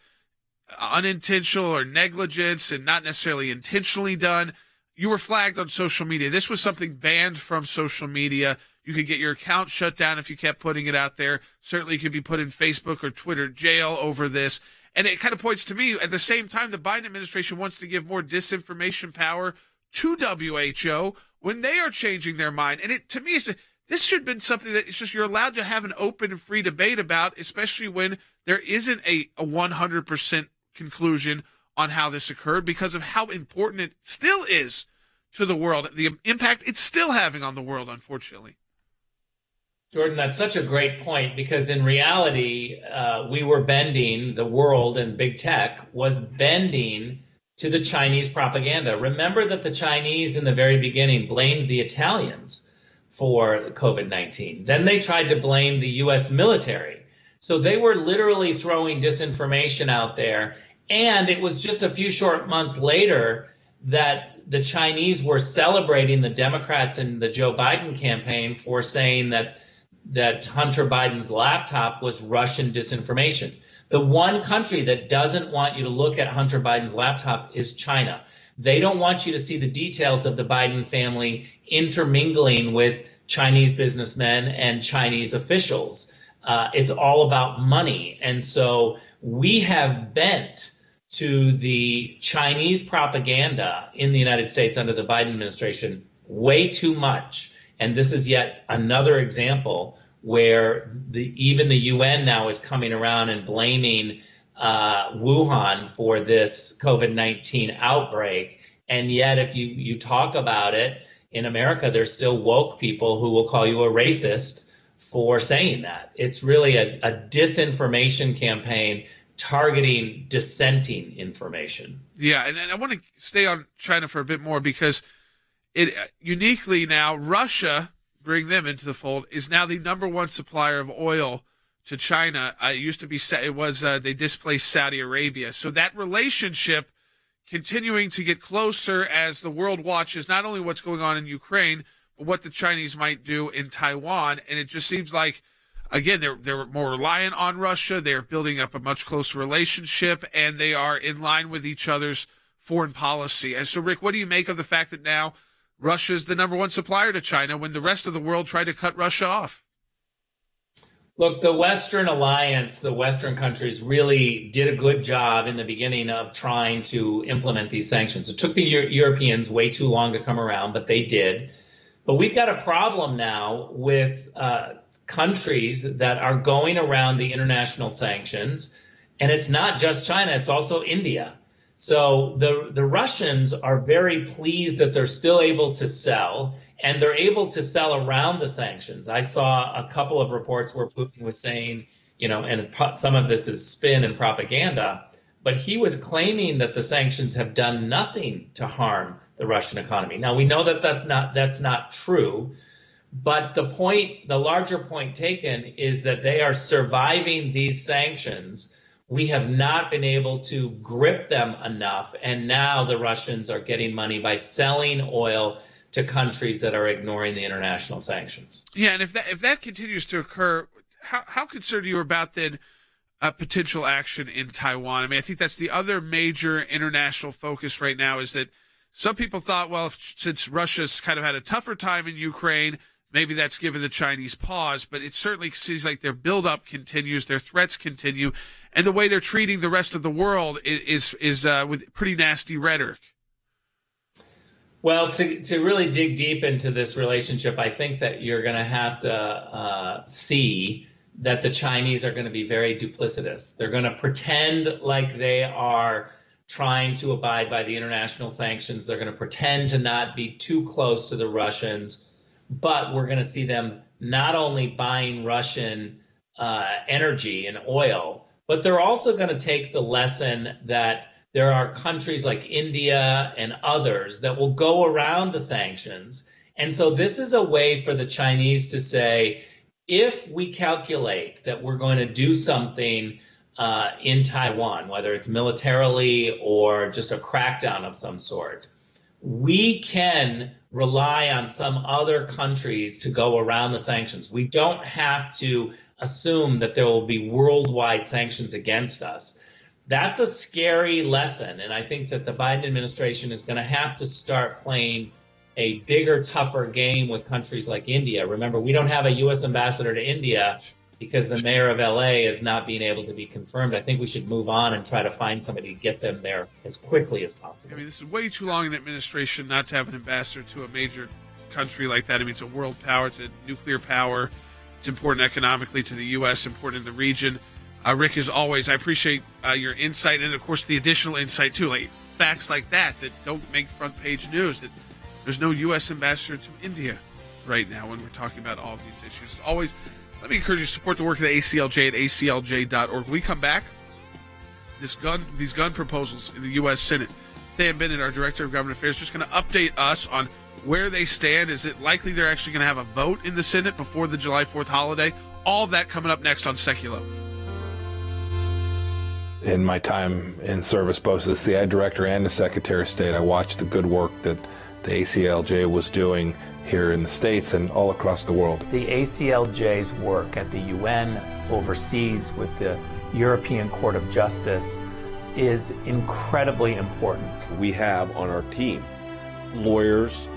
unintentional or negligence and not necessarily intentionally done, you were flagged on social media. This was something banned from social media. You could get your account shut down if you kept putting it out there. Certainly you could be put in Facebook or Twitter jail over this. And it kind of points to me, at the same time, the Biden administration wants to give more disinformation power to WHO when they are changing their mind. And it, to me, this should have been something that it's just you're allowed to have an open and free debate about, especially when there isn't a 100% conclusion on how this occurred, because of how important it still is to the world, the impact it's still having on the world, unfortunately. Jordan, that's such a great point, because in reality, we were bending, the world and big tech was bending to the Chinese propaganda. Remember that the Chinese in the very beginning blamed the Italians for COVID-19. Then they tried to blame the US military. So they were literally throwing disinformation out there. And it was just a few short months later that the Chinese were celebrating the Democrats and the Joe Biden campaign for saying that Hunter Biden's laptop was Russian disinformation. The one country that doesn't want you to look at Hunter Biden's laptop is China. They don't want you to see the details of the Biden family intermingling with Chinese businessmen and Chinese officials. It's all about money. And so we have bent to the Chinese propaganda in the United States under the Biden administration way too much. And this is yet another example where even the UN now is coming around and blaming Wuhan for this COVID-19 outbreak. And yet, if you talk about it in America, there's still woke people who will call you a racist for saying that. It's really a disinformation campaign targeting dissenting information. Yeah, and I want to stay on China for a bit more, because it uniquely now, Russia, bring them into the fold, is now the number one supplier of oil to China. It used to be, they displaced Saudi Arabia. So that relationship continuing to get closer as the world watches not only what's going on in Ukraine, but what the Chinese might do in Taiwan. And it just seems like, again, they're more reliant on Russia. They're building up a much closer relationship, and they are in line with each other's foreign policy. And so, Rick, what do you make of the fact that now Russia is the number one supplier to China when the rest of the world tried to cut Russia off? Look, the Western alliance, the Western countries really did a good job in the beginning of trying to implement these sanctions. It took the Europeans way too long to come around, but they did. But we've got a problem now with countries that are going around the international sanctions. And it's not just China, it's also India. So the Russians are very pleased that they're still able to sell, and they're able to sell around the sanctions. I saw a couple of reports where Putin was saying, and some of this is spin and propaganda, but he was claiming that the sanctions have done nothing to harm the Russian economy. Now, we know that that's not true, but the larger point taken is that they are surviving these sanctions. We have not been able to grip them enough, and now the Russians are getting money by selling oil to countries that are ignoring the international sanctions. Yeah, and if that continues to occur, how concerned are you about then potential action in Taiwan? I mean, I think that's the other major international focus right now, is that some people thought, well, since Russia's kind of had a tougher time in Ukraine, maybe that's given the Chinese pause, but it certainly seems like their buildup continues, their threats continue, and the way they're treating the rest of the world is with pretty nasty rhetoric. Well, to really dig deep into this relationship, I think that you're going to have to see that the Chinese are going to be very duplicitous. They're going to pretend like they are trying to abide by the international sanctions. They're going to pretend to not be too close to the Russians, but we're going to see them not only buying Russian energy and oil, but they're also going to take the lesson that there are countries like India and others that will go around the sanctions. And so this is a way for the Chinese to say, if we calculate that we're going to do something in Taiwan, whether it's militarily or just a crackdown of some sort, we can rely on some other countries to go around the sanctions. We don't have to assume that there will be worldwide sanctions against us. That's a scary lesson, and I think that the Biden administration is going to have to start playing a bigger, tougher game with countries like India. Remember, we don't have a U.S. ambassador to India because the mayor of L.A. is not being able to be confirmed. I think we should move on and try to find somebody to get them there as quickly as possible. I mean, this is way too long an administration not to have an ambassador to a major country like that. I mean, it's a world power. It's a nuclear power. It's important economically to the U.S., important in the region. Rick, as always, I appreciate your insight and, of course, the additional insight, too. Like facts like that don't make front-page news, that there's no U.S. ambassador to India right now when we're talking about all of these issues. As always, let me encourage you to support the work of the ACLJ at aclj.org. When we come back, these gun proposals in the U.S. Senate. Dan Bennett, our Director of Government Affairs, just going to update us on where they stand. Is it likely they're actually going to have a vote in the Senate before the July 4th holiday? All of that coming up next on Sekulow. In my time in service, both as the CI Director and the Secretary of State, I watched the good work that the ACLJ was doing here in the States and all across the world. The ACLJ's work at the UN, overseas with the European Court of Justice, is incredibly important. We have on our team lawyers,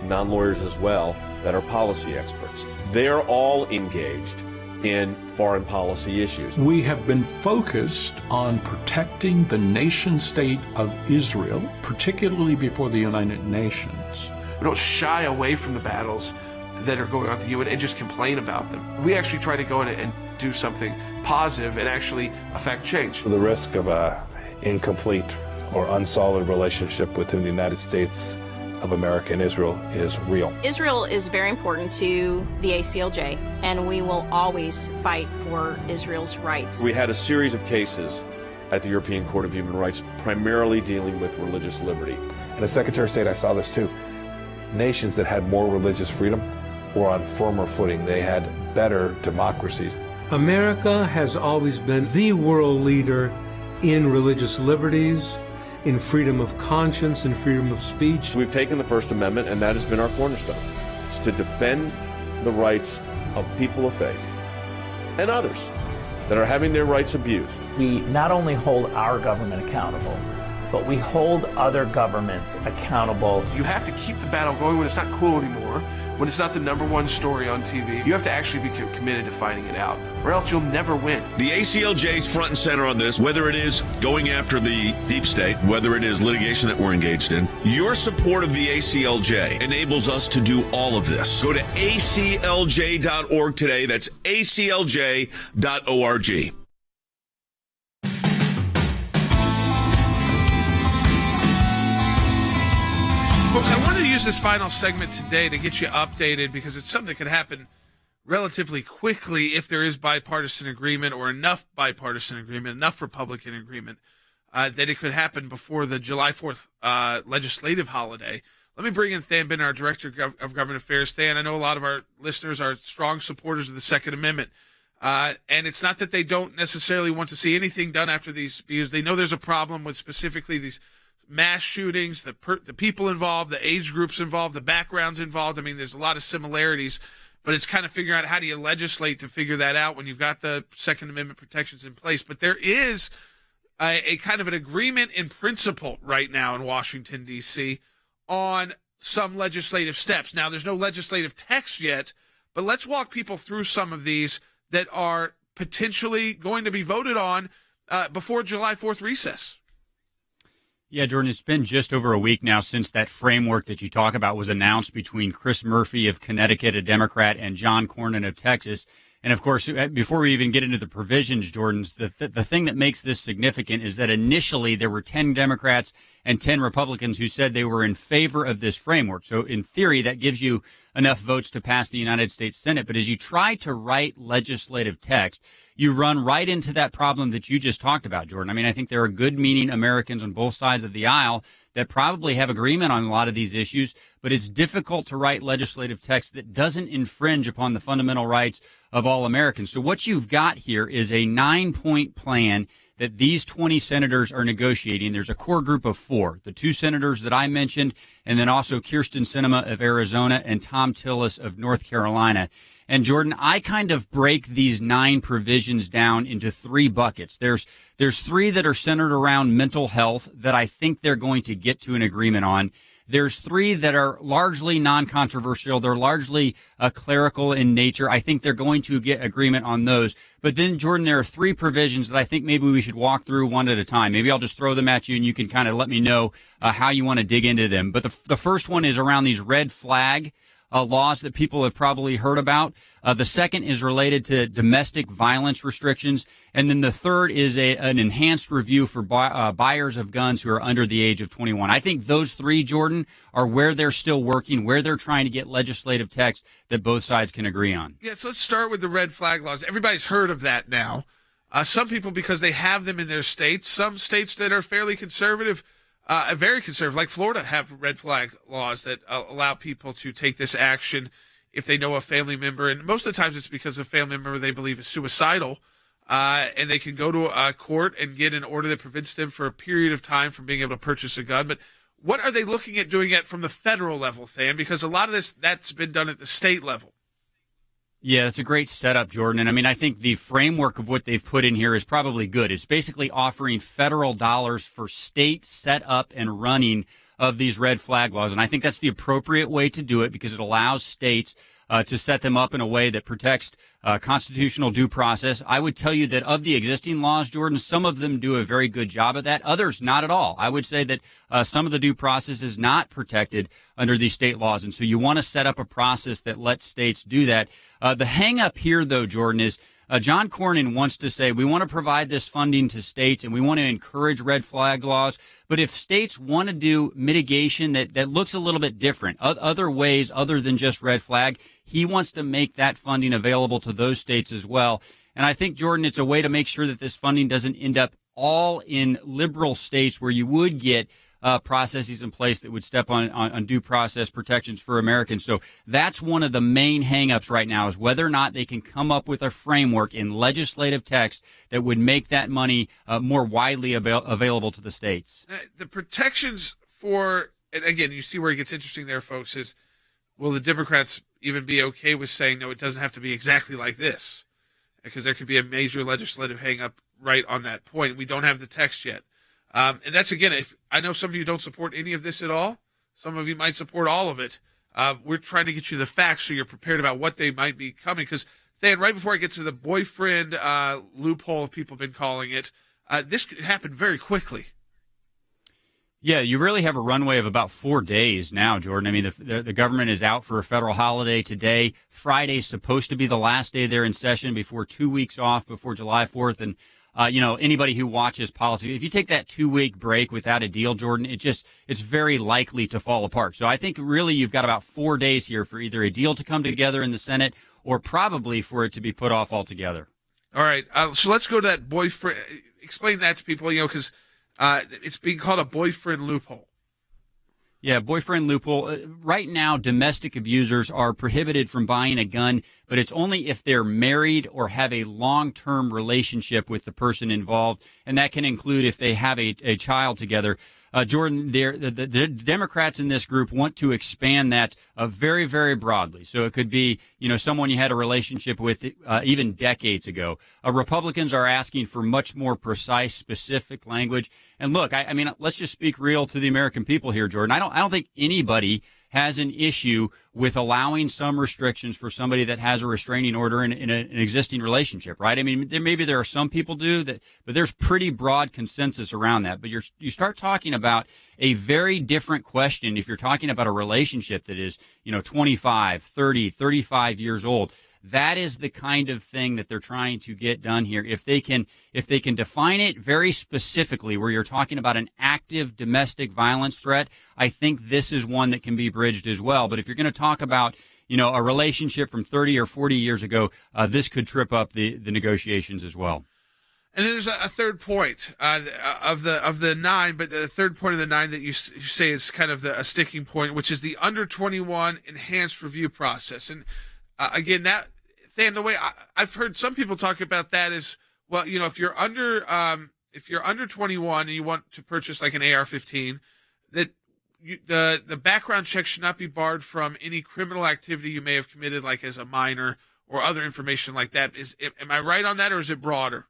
non-lawyers as well, that are policy experts. They're all engaged in foreign policy issues. We have been focused on protecting the nation state of Israel, particularly before the United Nations. We don't shy away from the battles that are going on at the UN and just complain about them. We actually try to go in and do something positive and actually affect change. The risk of an incomplete or unsolid relationship within the United States of America and Israel is real. Israel is very important to the ACLJ, and we will always fight for Israel's rights. We had a series of cases at the European Court of Human Rights, primarily dealing with religious liberty. And as Secretary of State, I saw this too. Nations that had more religious freedom were on firmer footing. They had better democracies. America has always been the world leader in religious liberties, in freedom of conscience and freedom of speech. We've taken the First Amendment, and that has been our cornerstone. It's to defend the rights of people of faith and others that are having their rights abused. We not only hold our government accountable, but we hold other governments accountable. You have to keep the battle going when it's not cool anymore, when it's not the number one story on TV. You have to actually be committed to finding it out, or else you'll never win. The ACLJ's front and center on this, whether it is going after the deep state, whether it is litigation that we're engaged in. Your support of the ACLJ enables us to do all of this. Go to aclj.org today. That's aclj.org. Folks, I wanted to use this final segment today to get you updated because it's something that could happen relatively quickly if there is bipartisan agreement or enough bipartisan agreement, enough Republican agreement, that it could happen before the July 4th legislative holiday. Let me bring in Than Bin, our Director of Government Affairs. Than, I know a lot of our listeners are strong supporters of the Second Amendment. And it's not that they don't necessarily want to see anything done after these, because they know there's a problem with specifically these mass shootings, the people involved, the age groups involved, the backgrounds involved. I mean, there's a lot of similarities, but it's kind of figuring out how do you legislate to figure that out when you've got the Second Amendment protections in place. But there is a kind of an agreement in principle right now in Washington, D.C. on some legislative steps. Now, there's no legislative text yet, but let's walk people through some of these that are potentially going to be voted on before July 4th recess. Yeah, Jordan, it's been just over a week now since that framework that you talk about was announced between Chris Murphy of Connecticut, a Democrat, and John Cornyn of Texas. And, of course, before we even get into the provisions, Jordan, the thing that makes this significant is that initially there were 10 Democrats and 10 Republicans who said they were in favor of this framework. So, in theory, that gives you enough votes to pass the United States Senate. But as you try to write legislative text, you run right into that problem that you just talked about, Jordan. I mean, I think there are good-meaning Americans on both sides of the aisle that probably have agreement on a lot of these issues, but it's difficult to write legislative text that doesn't infringe upon the fundamental rights of all Americans. So what you've got here is a 9-point plan that these 20 senators are negotiating. There's a core group of 4, the 2 senators that I mentioned, and then also Kyrsten Sinema of Arizona and Tom Tillis of North Carolina. And Jordan, I kind of break these 9 provisions down into 3 buckets. There's 3 that are centered around mental health that I think they're going to get to an agreement on. There's 3 that are largely non-controversial. They're largely clerical in nature. I think they're going to get agreement on those. But then, Jordan, there are 3 provisions that I think maybe we should walk through one at a time. Maybe I'll just throw them at you and you can kind of let me know how you want to dig into them. But the first one is around these red flag laws that people have probably heard about. The second is related to domestic violence restrictions. And then the third is an enhanced review for buyers of guns who are under the age of 21. I think those 3, Jordan, are where they're still working, where they're trying to get legislative text that both sides can agree on. Yeah, so let's start with the red flag laws. Everybody's heard of that now. Some people because they have them in their states. Some states that are fairly conservative, very conservative, like Florida, have red flag laws that allow people to take this action if they know a family member. And most of the times it's because a family member they believe is suicidal, and they can go to a court and get an order that prevents them for a period of time from being able to purchase a gun. But what are they looking at doing it from the federal level, Than? Because a lot of this, that's been done at the state level. Yeah, that's a great setup, Jordan. And I mean, I think the framework of what they've put in here is probably good. It's basically offering federal dollars for state setup and running of these red flag laws. And I think that's the appropriate way to do it because it allows states to set them up in a way that protects constitutional due process. I would tell you that of the existing laws, Jordan, some of them do a very good job of that. Others, not at all. I would say that some of the due process is not protected under these state laws. And so you want to set up a process that lets states do that. The hang up here, though, Jordan, is John Cornyn wants to say we want to provide this funding to states and we want to encourage red flag laws. But if states want to do mitigation that looks a little bit different, other ways other than just red flag, he wants to make that funding available to those states as well. And I think, Jordan, it's a way to make sure that this funding doesn't end up all in liberal states where you would get processes in place that would step on due process protections for Americans. So that's one of the main hangups right now is whether or not they can come up with a framework in legislative text that would make that money more widely available to the states. The protections for, and again, you see where it gets interesting there, folks, is will the Democrats even be okay with saying, no, it doesn't have to be exactly like this? Because there could be a major legislative hangup right on that point. We don't have the text yet. And that's, again, if I know some of you don't support any of this at all. Some of you might support all of it. We're trying to get you the facts so you're prepared about what they might be coming. Because, Than, right before I get to the boyfriend loophole, people have been calling it, this could happen very quickly. Yeah, you really have a runway of about 4 days now, Jordan. I mean, the government is out for a federal holiday today. Friday's supposed to be the last day they're in session before 2 weeks off before July 4th. And, anybody who watches policy, if you take that 2-week break without a deal, Jordan, it's very likely to fall apart. So I think really you've got about 4 days here for either a deal to come together in the Senate or probably for it to be put off altogether. All right. So let's go to that boyfriend. Explain that to people, because it's being called a boyfriend loophole. Yeah, boyfriend loophole. Right now, domestic abusers are prohibited from buying a gun, but it's only if they're married or have a long-term relationship with the person involved, and that can include if they have a child together. Jordan, the Democrats in this group want to expand that very, very broadly. So it could be, someone you had a relationship with even decades ago. Republicans are asking for much more precise, specific language. And look, I mean, let's just speak real to the American people here, Jordan. I don't think anybody has an issue with allowing some restrictions for somebody that has a restraining order in an existing relationship, right? I mean, maybe there are some people do that, but there's pretty broad consensus around that. But you start talking about a very different question if you're talking about a relationship that is, 25, 30, 35 years old. That is the kind of thing that they're trying to get done here. If they can define it very specifically, where you're talking about an active domestic violence threat, I think this is one that can be bridged as well. But if you're going to talk about, a relationship from 30 or 40 years ago, this could trip up the negotiations as well. And then there's a third point of the 9, but the third point of the 9 that you say is kind of a sticking point, which is the under 21 enhanced review process. And again, the way I've heard some people talk about that is, well, if you're under 21 and you want to purchase like an AR-15, that the background check should not be barred from any criminal activity you may have committed, like as a minor or other information like that. Am I right on that, or is it broader?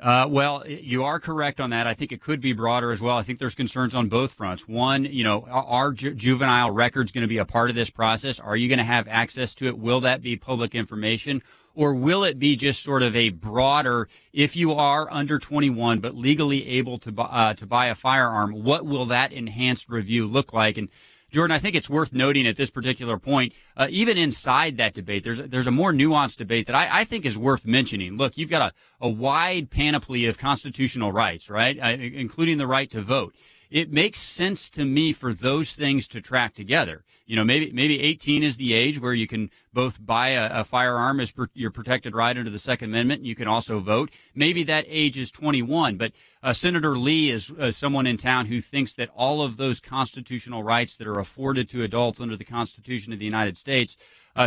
Well, you are correct on that. I think it could be broader as well. I think there's concerns on both fronts. One, are juvenile records going to be a part of this process? Are you going to have access to it? Will that be public information? Or will it be just sort of a broader, if you are under 21 but legally able to buy a firearm, what will that enhanced review look like? And Jordan, I think it's worth noting at this particular point, even inside that debate, there's a more nuanced debate that I think is worth mentioning. Look, you've got a wide panoply of constitutional rights, right, including the right to vote. It makes sense to me for those things to track together. Maybe 18 is the age where you can both buy a firearm as your protected right under the Second Amendment. You can also vote. Maybe that age is 21. But Senator Lee is someone in town who thinks that all of those constitutional rights that are afforded to adults under the Constitution of the United States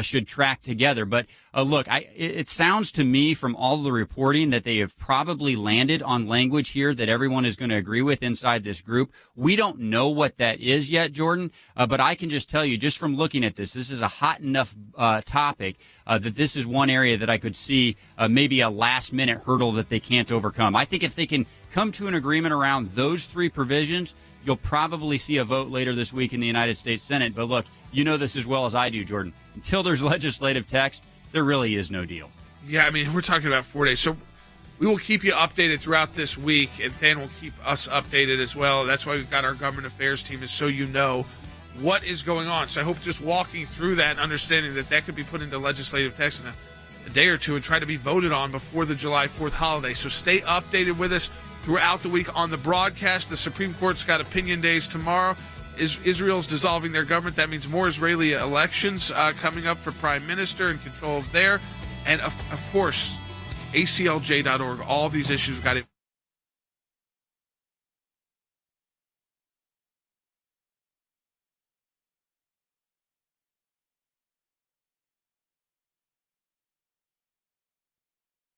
should track together. But look, it sounds to me from all the reporting that they have probably landed on language here that everyone is going to agree with inside this group. We don't know what that is yet, Jordan, but I can just tell you, just from looking at this is a hot enough topic that this is one area that I could see maybe a last-minute hurdle that they can't overcome. I think if they can come to an agreement around those 3 provisions, you'll probably see a vote later this week in the United States Senate. But look, you know this as well as I do, Jordan. Until there's legislative text, there really is no deal. Yeah, I mean, we're talking about 4 days. So we will keep you updated throughout this week, and Dan will keep us updated as well. That's why we've got our government affairs team, is so you know what is going on. So I hope just walking through that and understanding that could be put into legislative text in a day or two and try to be voted on before the July 4th holiday. So stay updated with us throughout the week on the broadcast. The Supreme Court's got opinion days tomorrow. Israel's dissolving their government. That means more Israeli elections coming up for prime minister and control of there. And, of course, ACLJ.org. All of these issues got it.